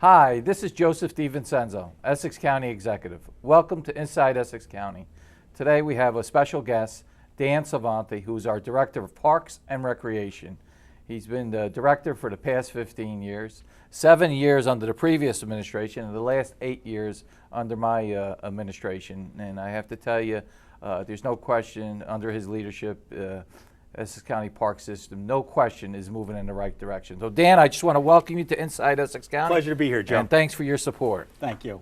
Hi, this is Joseph DiVincenzo, Essex County Executive. Welcome to Inside Essex County. Today we have a special guest, Dan Savanti, who's our Director of Parks and Recreation. He's been the director for the past 15 years, 7 years under the previous administration, and the last 8 years under my administration. And I have to tell you, there's no question under his leadership, Essex County Park System, no question, is moving in the right direction. So Dan, I just want to welcome you to Inside Essex County. Pleasure to be here, Joe. And thanks for your support. Thank you.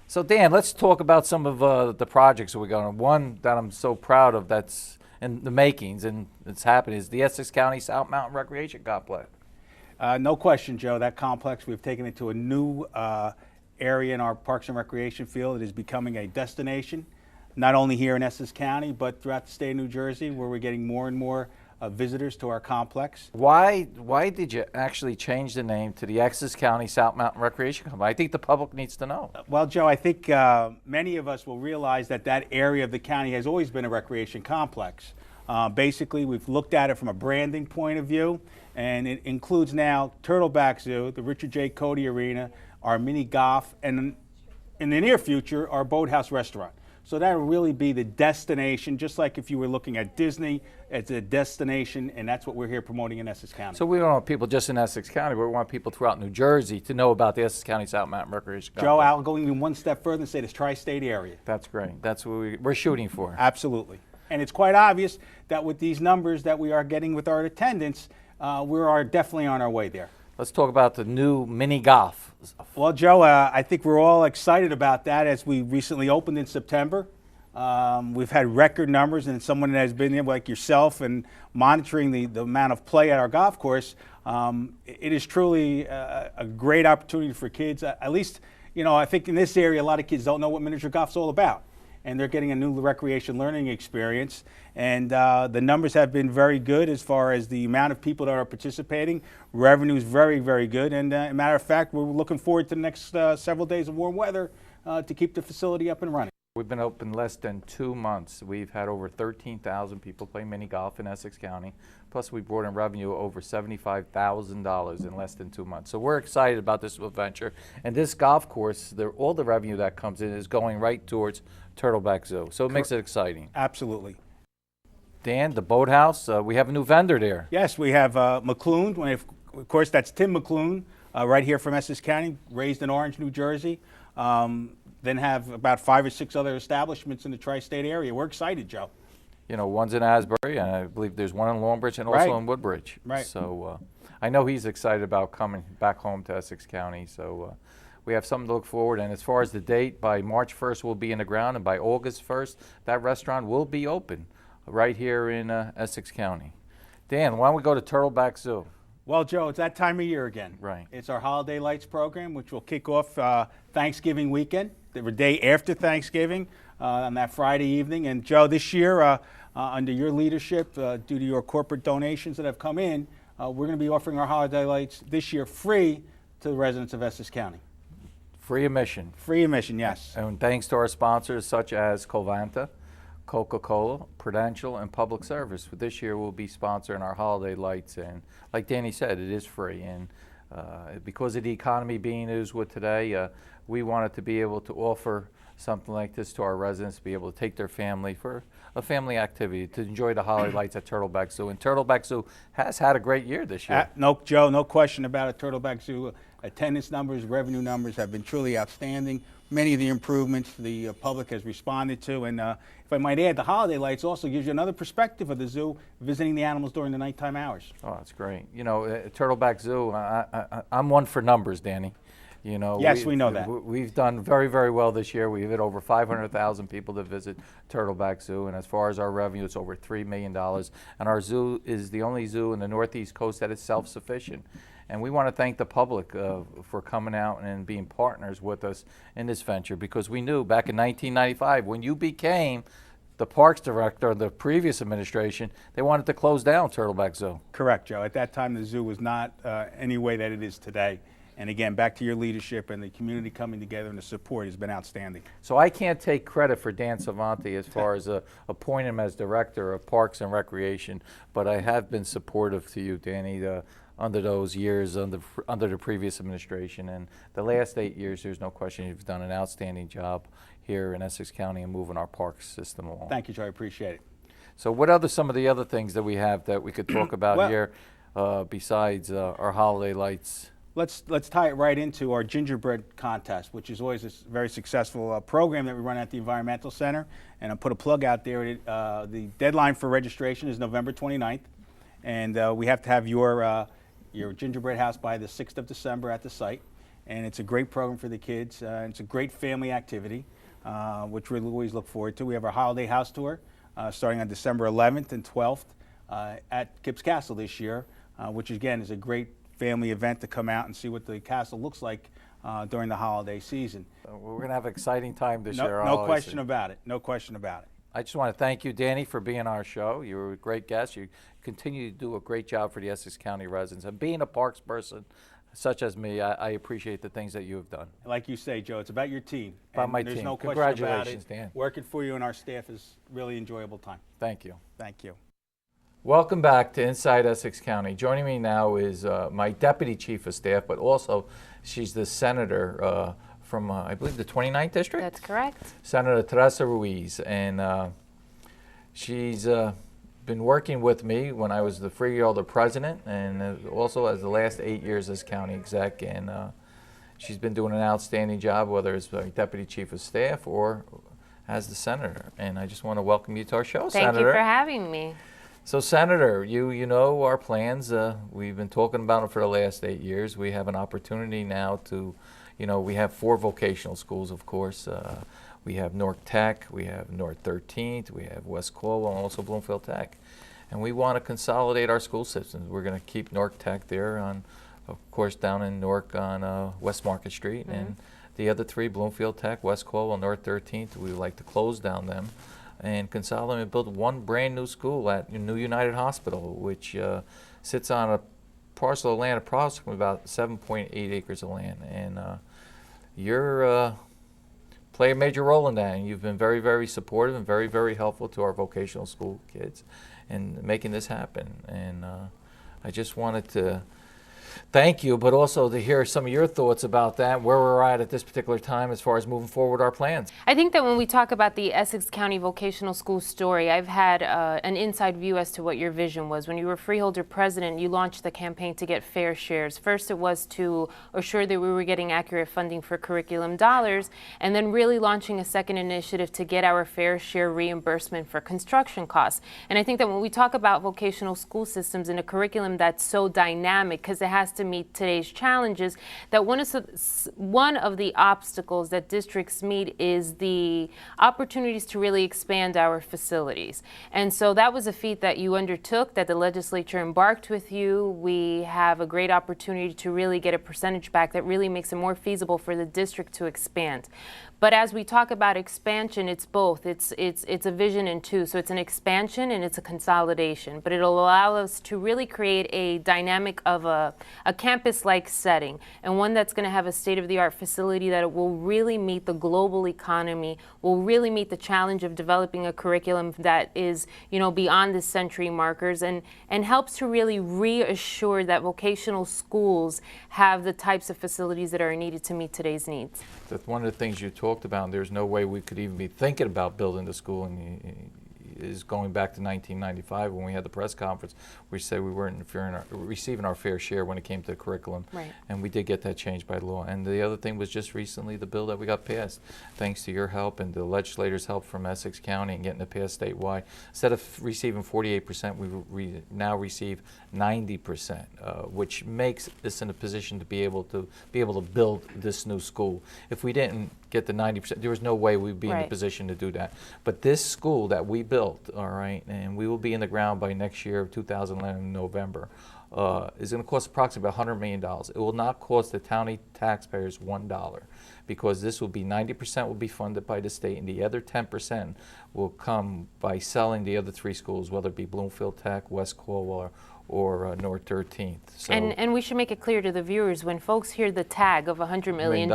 So Dan, let's talk about some of the projects that we're going on. One that I'm so proud of that's in the makings and it's happening is the Essex County South Mountain Recreation Complex. No question, Joe. That complex, we've taken it to a new area in our Parks and Recreation field. It is becoming a destination, not only here in Essex County, but throughout the state of New Jersey, where we're getting more and more visitors to our complex. Why did you actually change the name to the Essex County South Mountain Recreation Complex? I think the public needs to know. Well, Joe, I think many of us will realize that that area of the county has always been a recreation complex. Basically, we've looked at it from a branding point of view, and it includes now Turtleback Zoo, the Richard J. Cody Arena, our mini golf, and in the near future, our Boathouse restaurant. So that will really be the destination, just like if you were looking at Disney, it's a destination, and that's what we're here promoting in Essex County. So we don't want people just in Essex County, but we want people throughout New Jersey to know about the Essex County South Mountain Recreation Complex. Joe, I'll go even one step further and say this tri-state area. That's great. That's what we're shooting for. Absolutely. And it's quite obvious that with these numbers that we are getting with our attendance, we are definitely on our way there. Let's talk about the new mini golf. Well, Joe, I think we're all excited about that as we recently opened in September. We've had record numbers, and someone that has been there like yourself and monitoring the amount of play at our golf course, it is truly a great opportunity for kids. At least, you know, I think in this area, a lot of kids don't know what miniature golf's all about, and they're getting a new recreation learning experience. And the numbers have been very good as far as the amount of people that are participating. Revenue is very, very good. And as a matter of fact, we're looking forward to the next several days of warm weather to keep the facility up and running. We've been open less than 2 months. We've had over 13,000 people play mini golf in Essex County. Plus, we brought in revenue over $75,000 in less than 2 months. So we're excited about this venture. And this golf course, all the revenue that comes in is going right towards Turtleback Zoo. So it makes it exciting. Absolutely. Dan, the Boathouse, we have a new vendor there. Yes, we have McClune. Of course, that's Tim McClune, right here from Essex County, raised in Orange, New Jersey. Then have about 5 or 6 other establishments in the tri-state area. We're excited, Joe. You know, one's in Asbury, and I believe there's one in Longbridge and also in Woodbridge. Right. So I know he's excited about coming back home to Essex County. So we have something to look forward. And as far as the date, by March 1st, we'll be in the ground, and by August 1st, that restaurant will be open right here in Essex County. Dan, why don't we go to Turtleback Zoo? Well, Joe, it's that time of year again. Right. It's our Holiday Lights program, which will kick off Thanksgiving weekend, the day after Thanksgiving, on that Friday evening. And Joe, this year, under your leadership, due to your corporate donations that have come in, we're going to be offering our Holiday Lights this year free to the residents of Essex County. Free admission. Free admission, yes. And thanks to our sponsors such as Covanta, Coca-Cola, Prudential, and Public Service. This year we'll be sponsoring our Holiday Lights, and like Danny said, it is free. And because of the economy being as with today, we wanted to be able to offer something like this to our residents, to be able to take their family for a family activity, to enjoy the Holiday Lights at Turtleback Zoo. And Turtleback Zoo has had a great year this year. No, Joe, no question about it. Turtleback Zoo attendance numbers, revenue numbers have been truly outstanding. Many of the improvements the public has responded to, and if I might add, the Holiday Lights also gives you another perspective of the zoo, visiting the animals during the nighttime hours. Oh, that's great. You know, Turtleback Zoo, I'm one for numbers, Danny. You know, yes, we know that. We've done very, very well this year. We've had over 500,000 people to visit Turtleback Zoo, and as far as our revenue, it's over $3 million. And our zoo is the only zoo in the Northeast Coast that is self-sufficient. And we want to thank the public for coming out and being partners with us in this venture, because we knew back in 1995, when you became the parks director of the previous administration, they wanted to close down Turtleback Zoo. Correct, Joe. At that time, the zoo was not any way that it is today. And again, back to your leadership and the community coming together, and the support has been outstanding. So I can't take credit for Dan Savanti as far as appointing him as director of Parks and Recreation, but I have been supportive to you, Danny. under those years under the previous administration. And the last 8 years, there's no question you've done an outstanding job here in Essex County and moving our parks system along. Thank you, Joe. I appreciate it. So what are some of the other things that we have that we could talk about Well, here besides our holiday lights? Let's tie it right into our gingerbread contest, which is always a very successful program that we run at the Environmental Center. And I'll put a plug out there. The deadline for registration is November 29th. And we have to have your gingerbread house by the 6th of December at the site. And it's a great program for the kids. It's a great family activity, which we always look forward to. We have our holiday house tour starting on December 11th and 12th at Kips Castle this year, which again is a great family event to come out and see what the castle looks like during the holiday season. We're going to have an exciting time this year. No question about it. No question about it. I just want to thank you, Danny, for being on our show. You were a great guest. You continue to do a great job for the Essex County residents. And being a parks person, such as me, I appreciate the things that you have done. Like you say, Joe, it's about your team. About my there's team. No Congratulations, question about it. Dan. Working for you and our staff is really enjoyable time. Thank you. Thank you. Welcome back to Inside Essex County. Joining me now is my Deputy Chief of Staff, but also she's the Senator from, I believe, the 29th District? That's correct. Senator Teresa Ruiz. And she's been working with me when I was the Freeholder President and also as the last 8 years as County Exec. And she's been doing an outstanding job, whether it's Deputy Chief of Staff or as the Senator. And I just want to welcome you to our show, Senator. Thank you for having me. So, Senator, you know our plans. We've been talking about them for the last 8 years. We have an opportunity now to, we have 4 vocational schools, of course. We have North Tech, we have North 13th, we have West Caldwell, and also Bloomfield Tech. And we want to consolidate our school systems. We're going to keep North Tech there on, of course, down in Newark on West Market Street. Mm-hmm. And the other 3, Bloomfield Tech, West Caldwell, North 13th, we would like to close down them and consolidate and build one brand new school at New United Hospital, which sits on a parcel of land approximately about 7.8 acres of land. And you're play a major role in that, and you've been very, very supportive and very, very helpful to our vocational school kids in making this happen. And I just wanted to thank you, but also to hear some of your thoughts about that, where we're at this particular time as far as moving forward our plans. I think that when we talk about the Essex County Vocational School story, I've had an inside view as to what your vision was. When you were Freeholder President, you launched the campaign to get fair shares. First, it was to assure that we were getting accurate funding for curriculum dollars, and then really launching a second initiative to get our fair share reimbursement for construction costs. And I think that when we talk about vocational school systems in a curriculum that's so dynamic, because it has to meet today's challenges, that one of the obstacles that districts meet is the opportunities to really expand our facilities. And so that was a feat that you undertook, that the legislature embarked with you. We have a great opportunity to really get a percentage back that really makes it more feasible for the district to expand. But as we talk about expansion, it's both. It's a vision in two. So it's an expansion and it's a consolidation. But it'll allow us to really create a dynamic of a campus-like setting, and one that's going to have a state-of-the-art facility that will really meet the global economy, will really meet the challenge of developing a curriculum that is, beyond the century markers, and helps to really reassure that vocational schools have the types of facilities that are needed to meet today's needs. That's one of the things you talked about, and there's no way we could even be thinking about building the school is going back to 1995 when we had the press conference. We said we weren't receiving our fair share when it came to the curriculum. Right. And we did get that changed by law. And the other thing was just recently the bill that we got passed, thanks to your help and the legislators' help from Essex County and getting it passed statewide. Instead of receiving 48%, we now receive 90%, which makes us in a position to be able to build this new school. If we didn't get the 90%, there was no way we'd be in a position to do that. But this school that we built, all right, and we will be in the ground by next year, 2011, November, is going to cost approximately $100 million. It will not cost the county taxpayers $1, because this will be 90% will be funded by the state, and the other 10% will come by selling the other 3 schools, whether it be Bloomfield Tech, West Caldwell, or North 13th. So and we should make it clear to the viewers, when folks hear the tag of $100 million,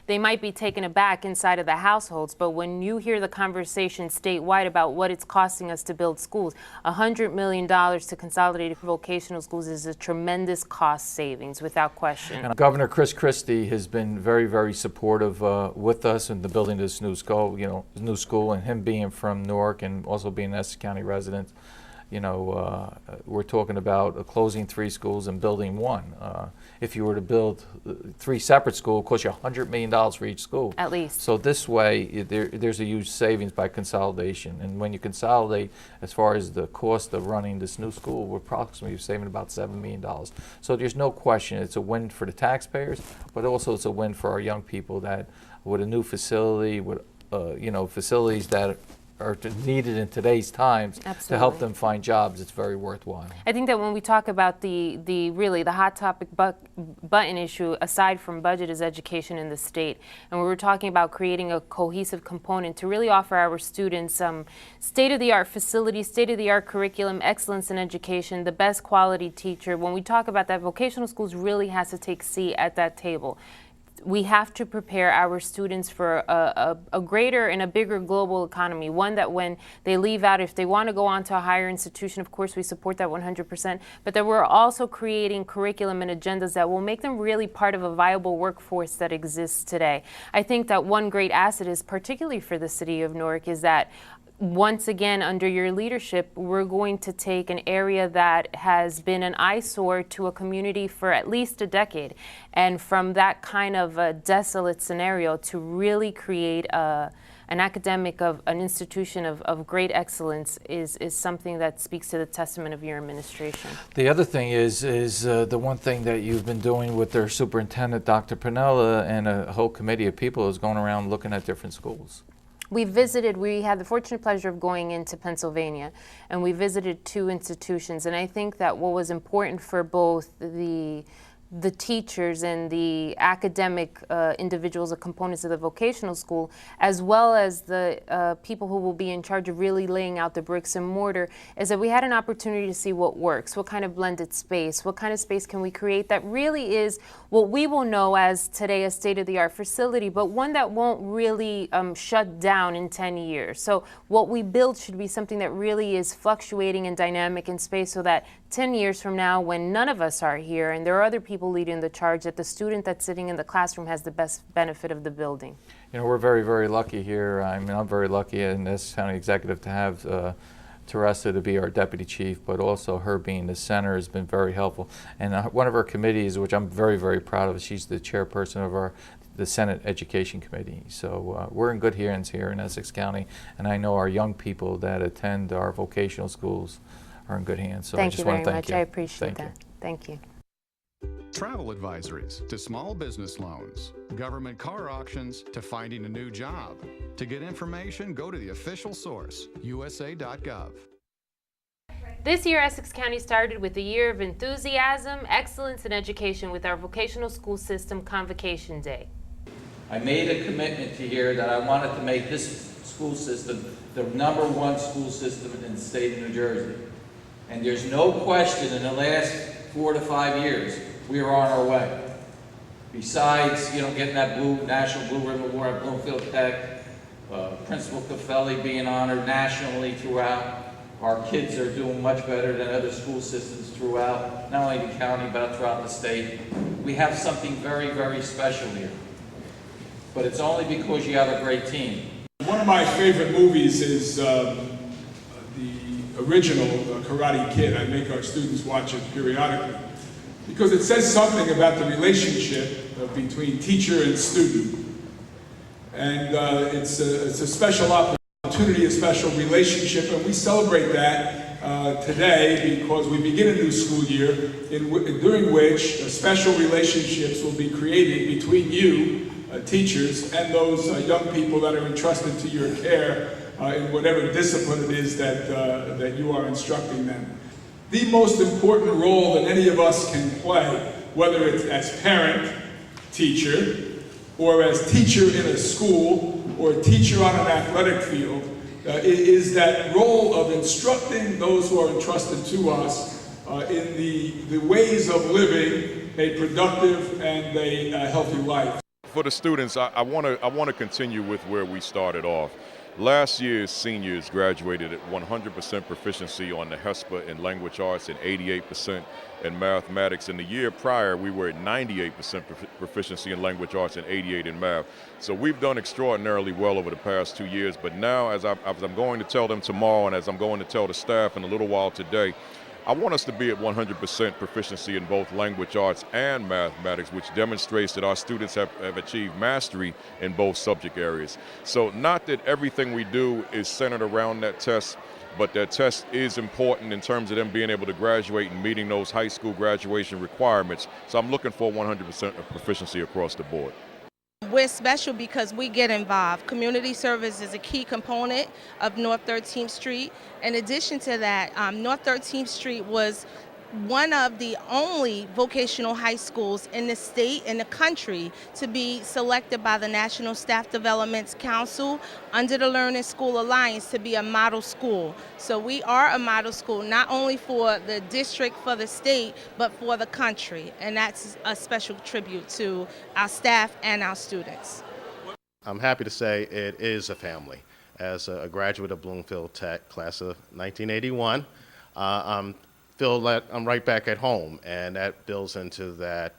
they might be taken aback inside of the households. But when you hear the conversation statewide about what it's costing us to build schools, $100 million to consolidate vocational schools is a tremendous cost savings, without question. And Governor Chris Christie has been very, very supportive with us in the building of this new school, and him being from Newark and also being an Essex County resident. We're talking about closing 3 schools and building 1. If you were to build 3 separate schools, it costs you $100 million for each school. At least. So this way, there's a huge savings by consolidation. And when you consolidate, as far as the cost of running this new school, we're approximately saving about $7 million. So there's no question it's a win for the taxpayers, but also it's a win for our young people that with a new facility, with facilities that are needed in today's times. Absolutely. To help them find jobs, it's very worthwhile. I think that when we talk about the hot topic button issue, aside from budget, is education in the state. And we were talking about creating a cohesive component to really offer our students state-of-the-art facilities, state-of-the-art curriculum, excellence in education, the best quality teacher. When we talk about that, vocational schools really has to take a seat at that table. We have to prepare our students for a greater and a bigger global economy, one that when they leave out, if they want to go on to a higher institution, of course we support that 100%, but that we're also creating curriculum and agendas that will make them really part of a viable workforce that exists today. I think that one great asset is, particularly for the city of Newark, is that once again, under your leadership, we're going to take an area that has been an eyesore to a community for at least a decade. And from that kind of a desolate scenario to really create an academic of an institution of great excellence is something that speaks to the testament of your administration. The other thing is the one thing that you've been doing with their superintendent, Dr. Pinella, and a whole committee of people is going around looking at different schools. We had the fortunate pleasure of going into Pennsylvania, and we visited 2 institutions. And I think that what was important for both the teachers and the academic individuals or components of the vocational school, as well as the people who will be in charge of really laying out the bricks and mortar, is that we had an opportunity to see what works, what kind of blended space, what kind of space can we create that really is what we will know as today a state-of-the-art facility, but one that won't really shut down in 10 years. So what we build should be something that really is fluctuating and dynamic in space, so that 10 years from now, when none of us are here and there are other people leading the charge, that the student that's sitting in the classroom has the best benefit of the building. We're very, very lucky here. I mean, I'm very lucky in this county executive to have Teresa to be our deputy chief, but also her being the center has been very helpful. And one of our committees, which I'm very, very proud of, she's the chairperson of the Senate Education Committee. So we're in good hands here in Essex County, and I know our young people that attend our vocational schools are in good hands. So I just want to thank you. I appreciate that. Thank you. Travel advisories to small business loans, government car auctions to finding a new job. To get information, go to the official source, usa.gov. This year, Essex County started with a year of enthusiasm, excellence in education with our vocational school system Convocation Day. I made a commitment to here that I wanted to make this school system the #1 school system in the state of New Jersey. And there's no question in the last 4 to 5 years, we are on our way. Besides, getting that National Blue Ribbon Award at Bloomfield Tech, Principal Caffelli being honored nationally throughout, our kids are doing much better than other school systems throughout, not only the county, but throughout the state. We have something very, very special here. But it's only because you have a great team. One of my favorite movies is the original Karate Kid. I make our students watch it periodically because it says something about the relationship between teacher and student. And it's a special opportunity, a special relationship, and we celebrate that today because we begin a new school year during which special relationships will be created between you, teachers, and those young people that are entrusted to your care in whatever discipline it is that you are instructing them. The most important role that any of us can play, whether it's as parent, teacher, or as teacher in a school, or teacher on an athletic field, is that role of instructing those who are entrusted to us in the ways of living a productive and a healthy life. For the students, I want to continue with where we started off. Last year's seniors graduated at 100% proficiency on the HESPA in language arts and 88% in mathematics. In the year prior, we were at 98% proficiency in language arts and 88% in math. So we've done extraordinarily well over the past 2 years, but now as I'm going to tell them tomorrow and as I'm going to tell the staff in a little while today, I want us to be at 100% proficiency in both language arts and mathematics, which demonstrates that our students have achieved mastery in both subject areas. So not that everything we do is centered around that test, but that test is important in terms of them being able to graduate and meeting those high school graduation requirements. So I'm looking for 100% of proficiency across the board. We're special because we get involved. Community service is a key component of North 13th Street. In addition to that, North 13th Street was one of the only vocational high schools in the state and the country to be selected by the National Staff Development Council under the Learning School Alliance to be a model school. So we are a model school not only for the district, for the state, but for the country. And that's a special tribute to our staff and our students. I'm happy to say it is a family. As a graduate of Bloomfield Tech, class of 1981, feel that I'm right back at home, and that builds into that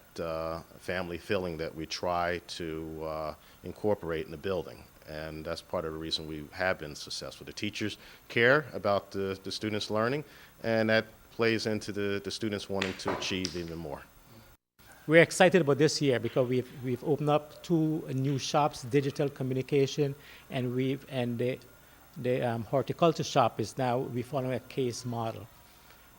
family feeling that we try to incorporate in the building. And that's part of the reason we have been successful. The teachers care about the students' learning, and that plays into the students wanting to achieve even more. We're excited about this year because we've opened up 2 new shops, digital communication, and the horticulture shop is now we follow a case model.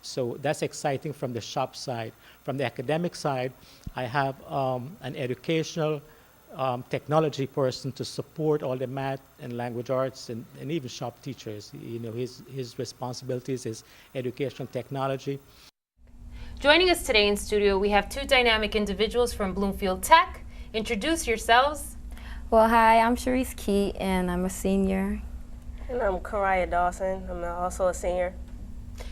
So that's exciting from the shop side. From the academic side, I have an educational technology person to support all the math and language arts and even shop teachers. You know, his responsibilities is educational technology. Joining us today in studio, we have 2 dynamic individuals from Bloomfield Tech. Introduce yourselves. Well, hi, I'm Sharice Key, and I'm a senior. And I'm Karaya Dawson. I'm also a senior.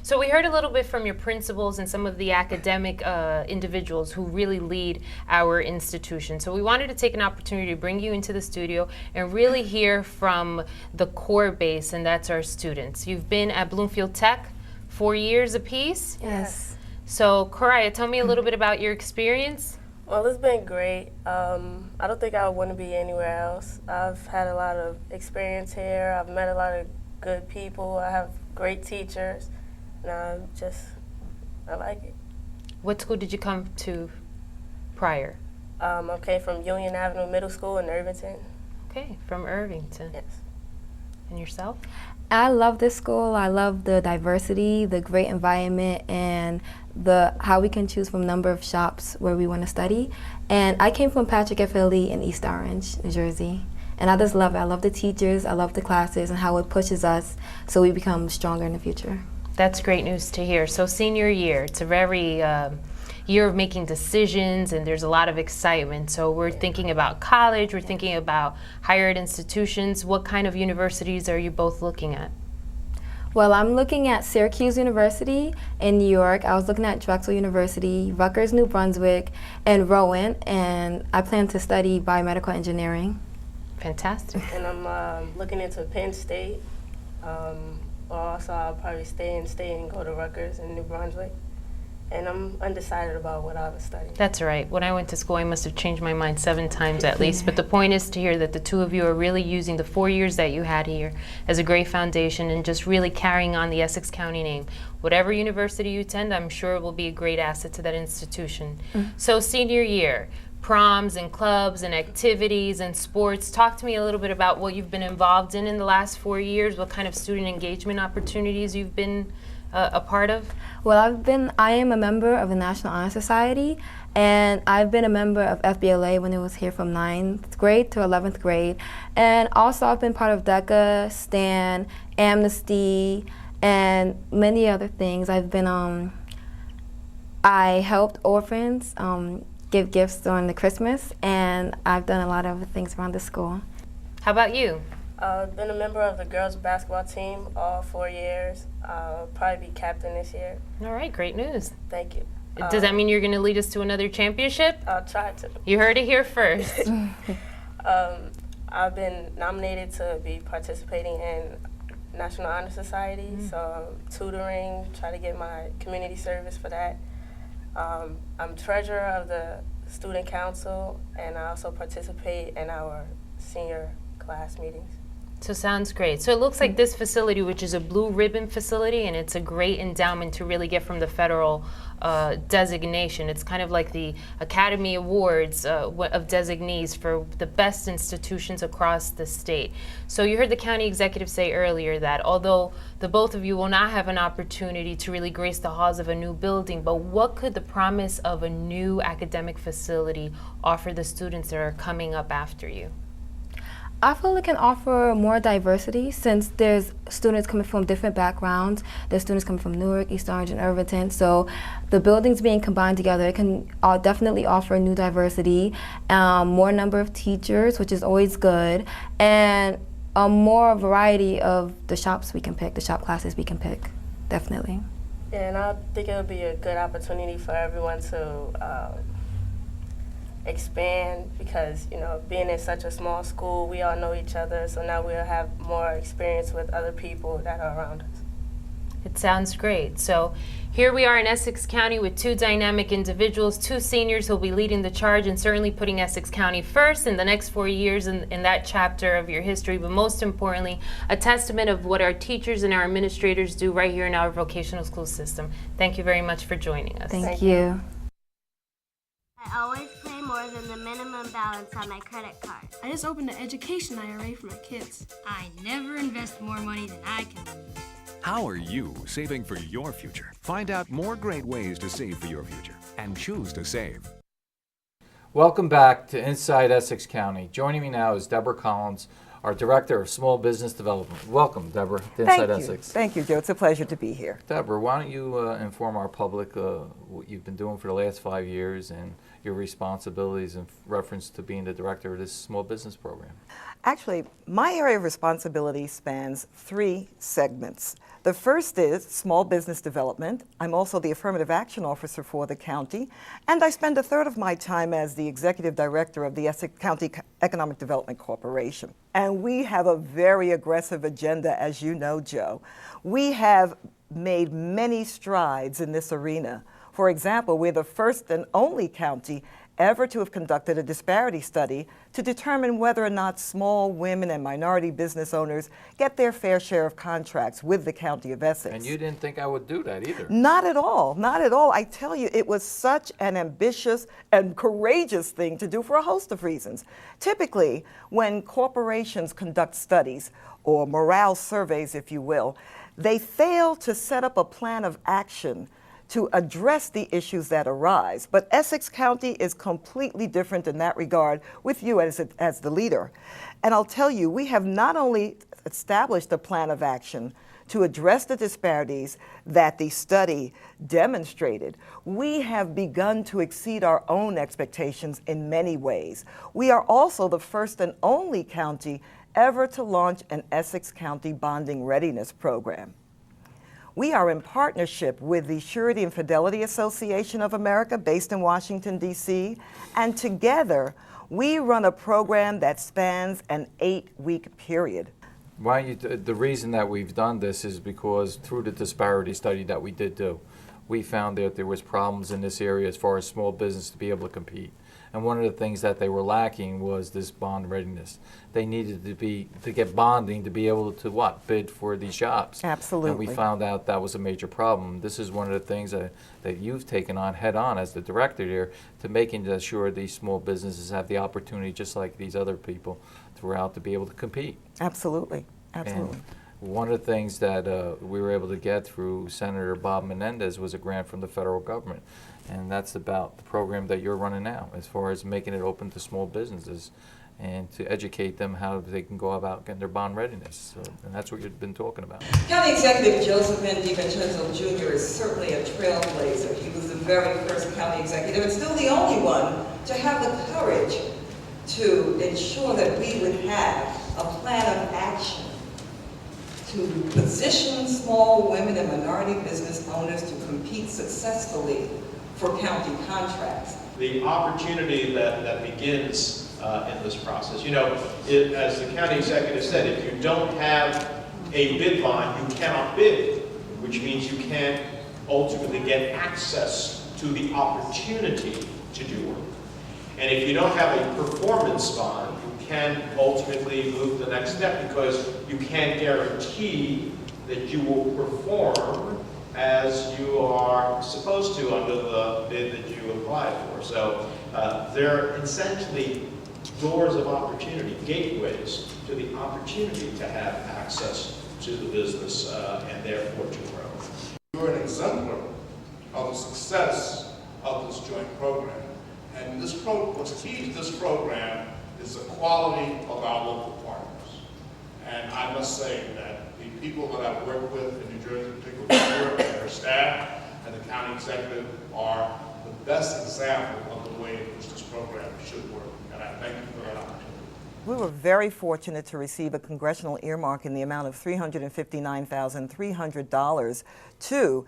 So we heard a little bit from your principals and some of the academic individuals who really lead our institution. So we wanted to take an opportunity to bring you into the studio and really hear from the core base, and that's our students. You've been at Bloomfield Tech 4 years apiece? Yes. So Karaya, tell me a little bit about your experience. Well, it's been great. I don't think I would want to be anywhere else. I've had a lot of experience here. I've met a lot of good people. I have great teachers. And I like it. What school did you come to prior? I came from Union Avenue Middle School in Irvington. Okay, from Irvington. Yes. And yourself? I love this school. I love the diversity, the great environment, and how we can choose from a number of shops where we want to study. And I came from Patrick FLE in East Orange, New Jersey. And I just love it. I love the teachers, I love the classes, and how it pushes us so we become stronger in the future. That's great news to hear. So senior year, it's a very year of making decisions, and there's a lot of excitement. So we're thinking about college, we're thinking about higher ed institutions. What kind of universities are you both looking at? Well, I'm looking at Syracuse University in New York. I was looking at Drexel University, Rutgers, New Brunswick, and Rowan, and I plan to study biomedical engineering. Fantastic. And I'm looking into Penn State. Also, I'll probably stay and go to Rutgers in New Brunswick. And I'm undecided about what I was studying. That's right. When I went to school, I must have changed my mind 7 times at least. But the point is to hear that the 2 of you are really using the 4 years that you had here as a great foundation and just really carrying on the Essex County name. Whatever university you attend, I'm sure it will be a great asset to that institution. So senior year, proms and clubs and activities and sports. Talk to me a little bit about what you've been involved in the last 4 years, what kind of student engagement opportunities you've been a part of. Well, I am a member of the National Honor Society, and I've been a member of FBLA when it was here from 9th grade to 11th grade. And also I've been part of DECA, STAN, Amnesty, and many other things. I've been, I helped orphans give gifts during the Christmas, and I've done a lot of things around the school. How about you? I've been a member of the girls basketball team all 4 years. I'll probably be captain this year. All right, great news. Thank you. Does that mean you're going to lead us to another championship? I'll try to. You heard it here first. I've been nominated to be participating in National Honor Society, so I'm tutoring, try to get my community service for that. I'm treasurer of the student council, and I also participate in our senior class meetings. So sounds great. So it looks like this facility, which is a blue ribbon facility, and it's a great endowment to really get from the federal designation. It's kind of like the Academy Awards of designees for the best institutions across the state. So you heard the county executive say earlier that although the both of you will not have an opportunity to really grace the halls of a new building, but what could the promise of a new academic facility offer the students that are coming up after you? I feel it can offer more diversity since there's students coming from different backgrounds. There's students coming from Newark, East Orange, and Irvington. So the buildings being combined together, it can definitely offer new diversity, more number of teachers, which is always good, and a more variety of the shops we can pick, the shop classes we can pick, definitely. Yeah, and I think it would be a good opportunity for everyone to expand because, you know, being in such a small school, we all know each other, so now we'll have more experience with other people that are around us. It sounds great. So here we are in Essex County with two dynamic individuals, two seniors who'll be leading the charge and certainly putting Essex County first in the next 4 years in that chapter of your history, but most importantly, a testament of what our teachers and our administrators do right here in our vocational school system. Thank you very much for joining us. Thank you. I always pay more than the minimum balance on my credit card. I just opened an education IRA for my kids. I never invest more money than I can lose. How are you saving for your future? Find out more great ways to save for your future and choose to save. Welcome back to Inside Essex County. Joining me now is Deborah Collins, our Director of Small Business Development. Welcome, Deborah, to Inside Essex. Thank you, Joe. It's a pleasure to be here. Deborah, why don't you inform our public what you've been doing for the last 5 years and your responsibilities in reference to being the director of this small business program? Actually, my area of responsibility spans 3 segments. The first is small business development. I'm also the affirmative action officer for the county, and I spend 1/3 of my time as the executive director of the Essex County Economic Development Corporation. And we have a very aggressive agenda, as you know, Joe. We have made many strides in this arena. For example, we're the first and only county ever to have conducted a disparity study to determine whether or not small women and minority business owners get their fair share of contracts with the County of Essex. And you didn't think I would do that either. Not at all, not at all. I tell you, it was such an ambitious and courageous thing to do for a host of reasons. Typically, when corporations conduct studies, or morale surveys, if you will, they fail to set up a plan of action to address the issues that arise. But Essex County is completely different in that regard with you as the leader. And I'll tell you, we have not only established a plan of action to address the disparities that the study demonstrated, we have begun to exceed our own expectations in many ways. We are also the first and only county ever to launch an Essex County Bonding Readiness Program. We are in partnership with the Surety and Fidelity Association of America, based in Washington, D.C., and together we run a program that spans an 8-week period. The reason that we've done this is because through the disparity study that we did do, we found that there was problems in this area as far as small business to be able to compete. And one of the things that they were lacking was this bond readiness. They needed to get bonding to be able to bid for these jobs. Absolutely. And we found out that was a major problem. This is one of the things that you've taken on head on as the director here, to making sure these small businesses have the opportunity, just like these other people throughout, to be able to compete. Absolutely, absolutely. And one of the things that we were able to get through Senator Bob Menendez was a grant from the federal government. And that's about the program that you're running now, as far as making it open to small businesses and to educate them how they can go about getting their bond readiness. And that's what you've been talking about. County Executive Joseph N. DiVincenzo Jr. is certainly a trailblazer. He was the very first county executive, and still the only one, to have the courage to ensure that we would have a plan of action to position small women and minority business owners to compete successfully for county contracts. The opportunity that begins in this process. You know, as the county executive said, if you don't have a bid bond, you cannot bid, which means you can't ultimately get access to the opportunity to do work. And if you don't have a performance bond, you can ultimately move the next step because you can't guarantee that you will perform as you are supposed to under the bid that you applied for. So they're essentially doors of opportunity, gateways to the opportunity to have access to the business and therefore to grow. You're an exemplar of the success of this joint program. And what's key to this program is the quality of our local partners. And I must say that the people that I've worked with in New Jersey, particularly Stuart and her staff and the county executive, are the best example of the way in which this program should work. And I thank you for that opportunity. We were very fortunate to receive a congressional earmark in the amount of $359,300 to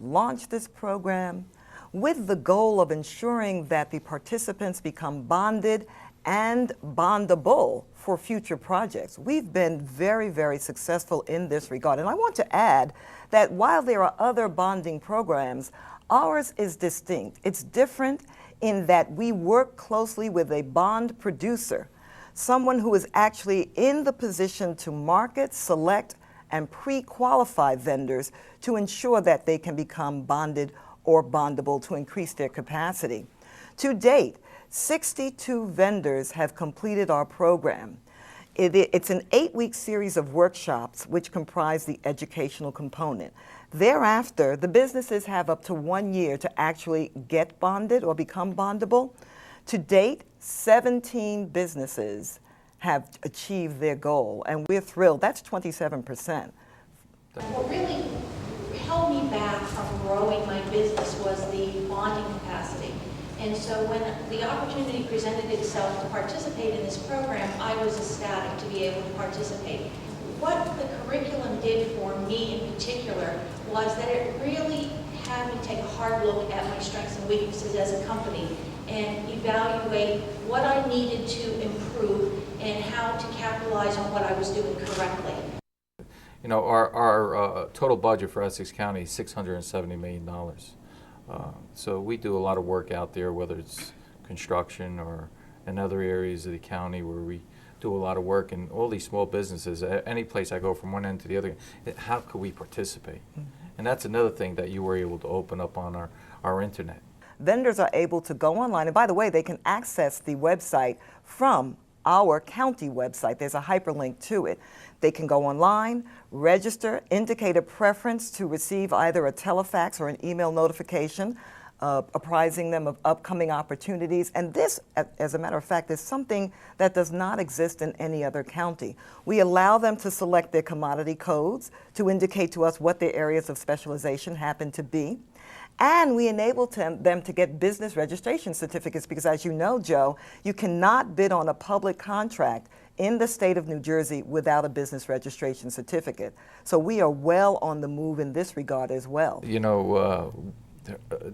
launch this program with the goal of ensuring that the participants become bonded and bondable for future projects. We've been very, very successful in this regard. And I want to add that while there are other bonding programs, ours is distinct. It's different in that we work closely with a bond producer, someone who is actually in the position to market, select, and pre-qualify vendors to ensure that they can become bonded or bondable to increase their capacity. To date, 62 vendors have completed our program. It's an 8-week series of workshops which comprise the educational component. Thereafter, the businesses have up to 1 year to actually get bonded or become bondable. To date, 17 businesses have achieved their goal, and we're thrilled. That's 27%. What really held me back from growing my business was the bonding capacity. And so when the opportunity presented itself to participate in this program, I was ecstatic to be able to participate. What the curriculum did for me in particular was that it really had me take a hard look at my strengths and weaknesses as a company and evaluate what I needed to improve and how to capitalize on what I was doing correctly. You know, our total budget for Essex County is $670 million. So we do a lot of work out there, whether it's construction or in other areas of the county where we do a lot of work, and all these small businesses, any place I go from one end to the other, how could we participate? And that's another thing that you were able to open up on our internet. Vendors are able to go online, and by the way, they can access the website from our county website. There's a hyperlink to it. They can go online, register, indicate a preference to receive either a telefax or an email notification apprising them of upcoming opportunities. And this, as a matter of fact, is something that does not exist in any other county. We allow them to select their commodity codes to indicate to us what their areas of specialization happen to be. And we enable them to get business registration certificates because, as you know, Joe, you cannot bid on a public contract in the state of New Jersey without a business registration certificate. So we are well on the move in this regard as well. You know,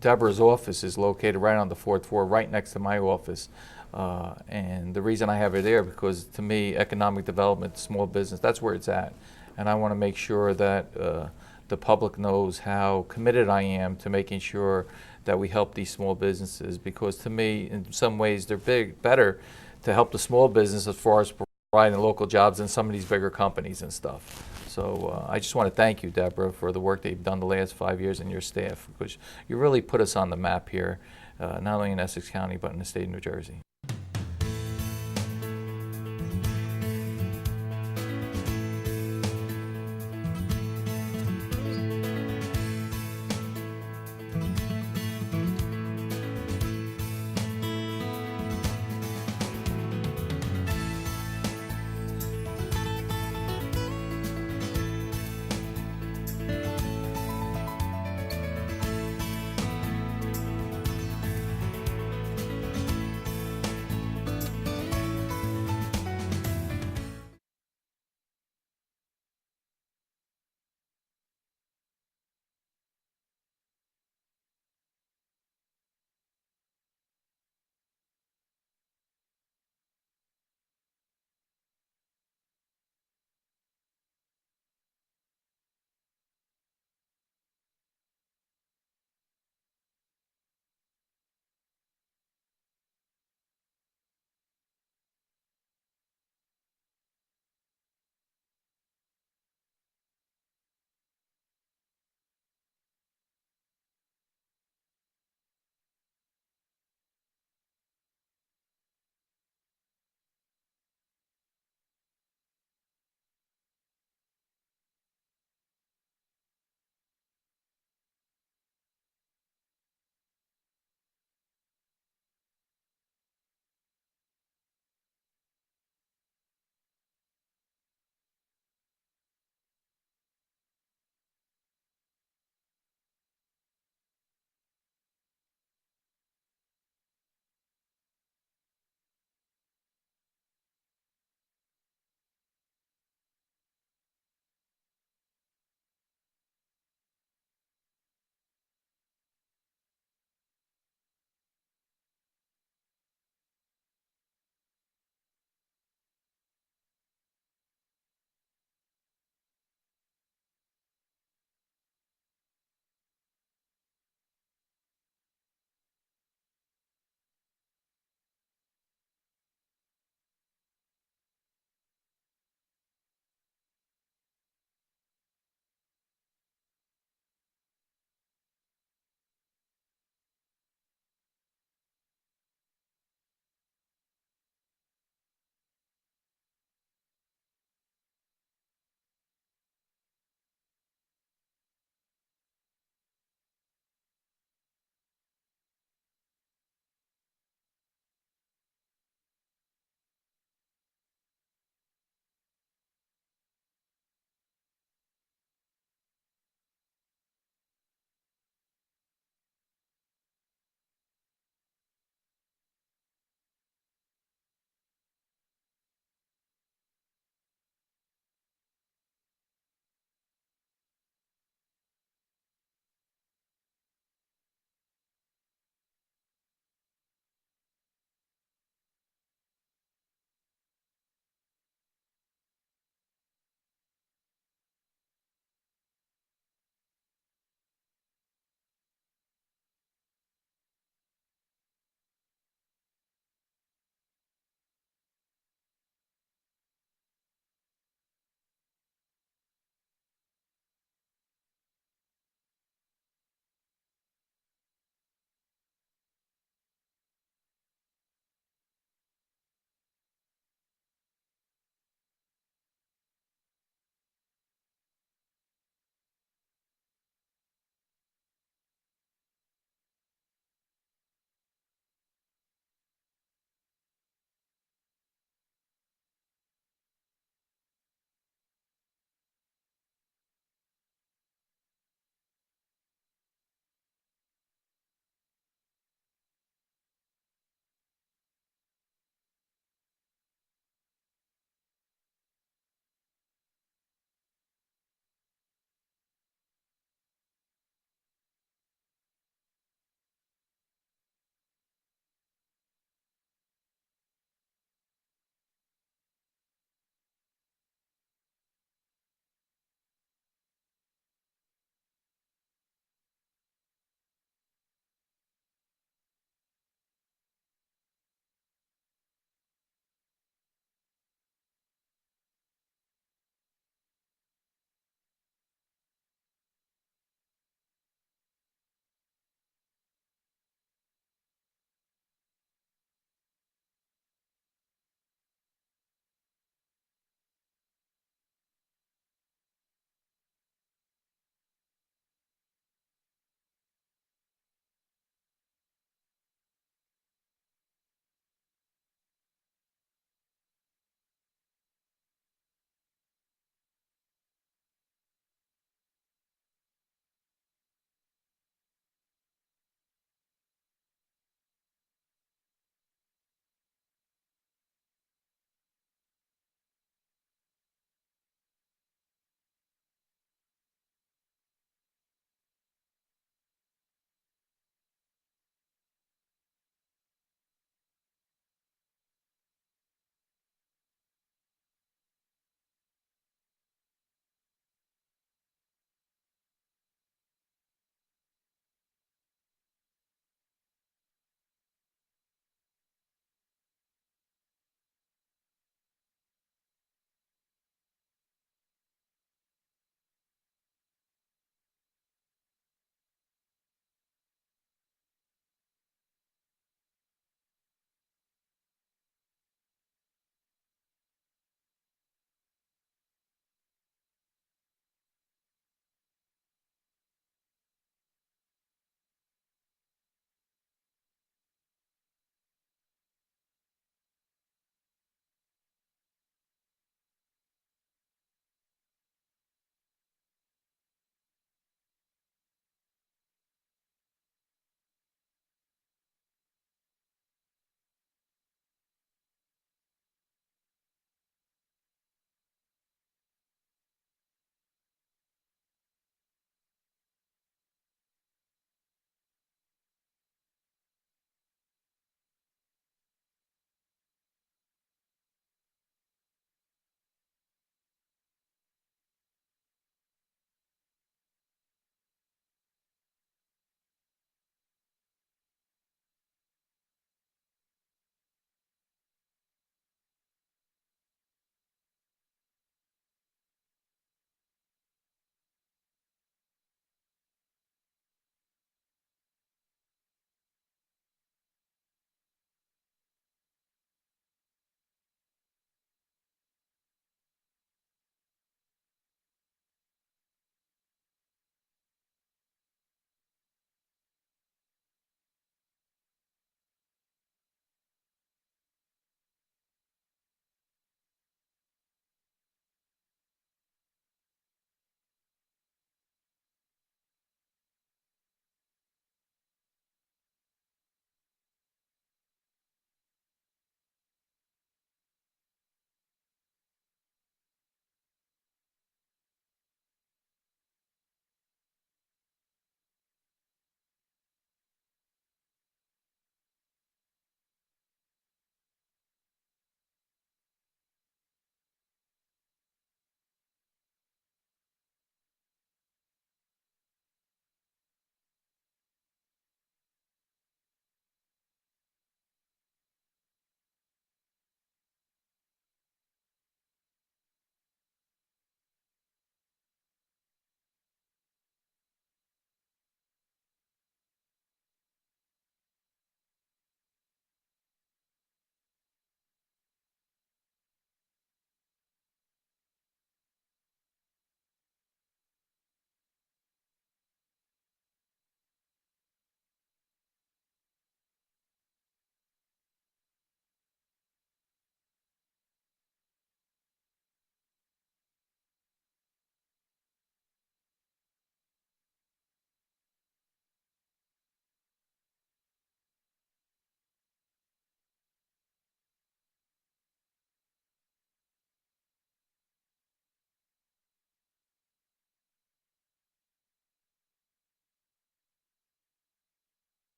Deborah's office is located right on the 4th floor, right next to my office. And the reason I have her there because, to me, economic development, small business, that's where it's at. And I want to make sure that the public knows how committed I am to making sure that we help these small businesses, because to me, in some ways, they're better to help the small business as far as providing local jobs than some of these bigger companies and stuff. So I just want to thank you, Deborah, for the work that you've done the last 5 years and your staff, because you really put us on the map here, not only in Essex County, but in the state of New Jersey.